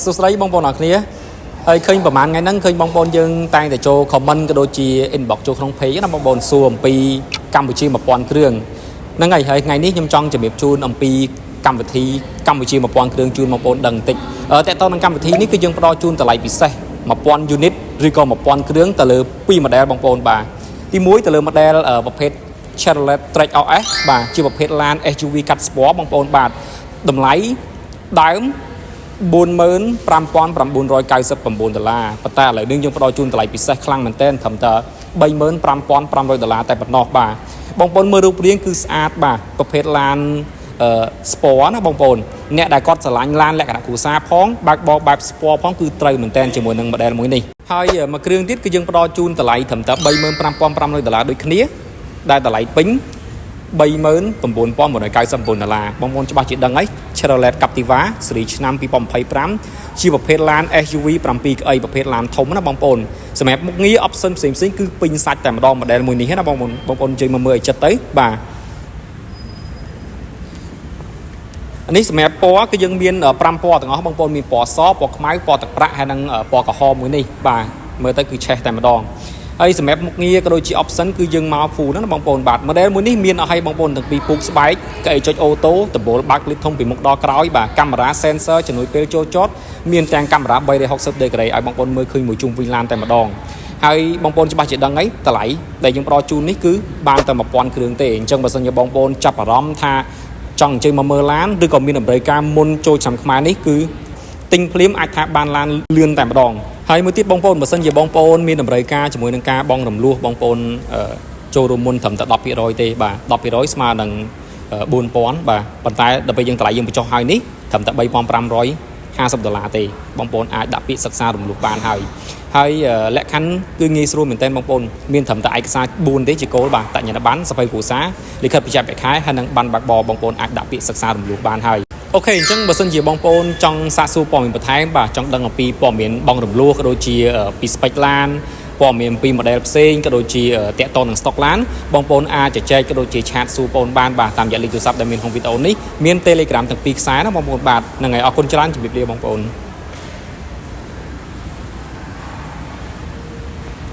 សួស្តីបងប្អូនអរគ្នាហើយឃើញប្រហែលថ្ងៃហ្នឹងឃើញបងប្អូនយើងតែងតែចូល comment ក៏ដូចជា inbox ចូលក្នុង page ណាបងប្អូនសួរអំពីកម្ពុជា1000គ្រឿងហ្នឹងហើយថ្ងៃនេះខ្ញុំចង់ជំរាបជូនអំពីកម្មវិធីកម្ពុជា1000គ្រឿងជូនបងប្អូនដឹងបន្តិចតើតើនឹងកម្មវិធីនេះគឺយើងផ្ដល់ជូនតម្លៃពិសេស1000 unit ឬក៏1000គ្រឿងទៅលើ2 model បងប្អូនបាទទី1ទៅលើ model ប្រភេទ Chevrolet Track RS បាទជាប្រភេទឡាន SUV កាត់ស្ពណ៌បងប្អូនបាទតម្លៃដើម$45,999 ប៉ុន្តែឥឡូវនេះយើងផ្ដល់ជូនតម្លៃពិសេសខ្លាំងមែនទែនត្រឹមតែ$35,500តែប៉ុណ្ណោះបាទបងប្អូនមើលរូបរាងគឺស្អាតបាទប្រភេទឡានស្ពណ៌ណាបងប្អូនអ្នកដែលគាត់ស្រឡាញ់ឡានលក្ខណៈគ្រួសារផងបើកបោបែបស្ពណ៌ផងគឺត្រូវមែនទែនជាមួយនឹង model មួយនេះហើយមួយគ្រឿងទៀតគឺយើងផ្ដល់ជូនតម្លៃត្រឹមតែ$35,500ដូចគ្នាដែលតម្លៃពេញ$39,199 បងប្អូនច្បាស់ជាដឹងហើយ Chevrolet Captiva ស៊េរីឆ្នាំ2025ជាប្រភេទឡាន SUV 7 ក្អីប្រភេទឡានធំណាបងប្អូនសម្រាប់មុខងារ option ផ្សេងៗគឺពេញសាច់តែម្ដង model មួយនេះណាបងប្អូនជួយមកមើលឲ្យចិត្តទៅបាទនេះសម្រាប់ពណ៌គឺយើងមាន5ពណ៌ទាំងអស់បងប្អូនមានពណ៌សពណ៌ខ្មៅពណ៌ទឹកប្រាក់ហើយនិងពណ៌ក្រហមមួយនេះបាទមើលទៅគឺឆេះតែម្ដងហើយសម្រាប់មុខងារក៏ដូចជា option គឺយើងមក full ណាបងប្អូនបាទ model មួយនេះមានឲ្យបងប្អូនទាំងពីរពូកស្បែកកៅអីចុចអូតូដំបូលបើកគ្លីបធំពីមុខដល់ក្រោយបាទកាមេរ៉ា sensor ជំនួយពេលចូលចតមានទាំងកាមេរ៉ា360 degree ឲ្យបងប្អូនមើលឃើញមួយជុំវិញឡានតែម្ដងហើយបងប្អូនច្បាស់ជាដឹងហើយតម្លៃដែលយើងផ្ដល់ជូននេះគឺបានតែ1000គ្រឿងទេអញ្ចឹងបើសិនជាបងប្អូនចាប់អារម្មណ៍ថាចង់អញ្ជើញមកមើលឡានឬក៏មានតម្រូវការមុនចូលឆ្នាំខ្មែរនេះគឺទិញភ្លាមអាចថាបានឡានលឿនតែម្ដងហើយមួយទៀតបងប្អូនបើសិនជាបងប្អូនមានតម្រូវការជាមួយនឹងការបង់រំលោះបងប្អូនចូលរួមមុនត្រឹមតែ 10% ទេបាទ 10% ស្មើនឹង$4,000 បាទប៉ុន្តែដល់ពេលយើងតម្លៃយើងបញ្ចុះហើយនេះត្រឹមតែ$3,550ទេបងប្អូនអាចដាក់ពាក្យសិក្សារំលោះបានហើយលក្ខខណ្ឌគឺងាយស្រួលមែនទែនបងប្អូនមានត្រឹមតែឯកសារ4ទេជាគោលបាទតញ្ញប័ណ្ណសភៅគ្រួសារលិខិតបញ្ជាក់ប្រាក់ខែហើយនិងប័ណ្ណបើកបរបងប្អូនអាចដាក់ពាក្យសិក្សារំលោះបានហើយអូខេអញ្ចឹងបើសិនជាបងប្អូនចង់សាកសួរព័ត៌មានបន្ថែមបាទចង់ដឹងអំពីព័ត៌មានបងរំលោះក៏ដូចជាពី spec ឡានព័ត៌មានអំពី model ផ្សេងក៏ដូចជាតាក់ទងនឹង stock ឡានបងប្អូនអាចជជែកក៏ដូចជាឆាតសួរបងប្អូនបានបាទតាមរយៈលេខទូរស័ព្ទដែលមានក្នុងវីដេអូនេះមាន Telegram ទាំងពីរខ្សែណាបងប្អូនបាទហ្នឹងហើយអរគុណច្រើនជម្រាបលាបងប្អូន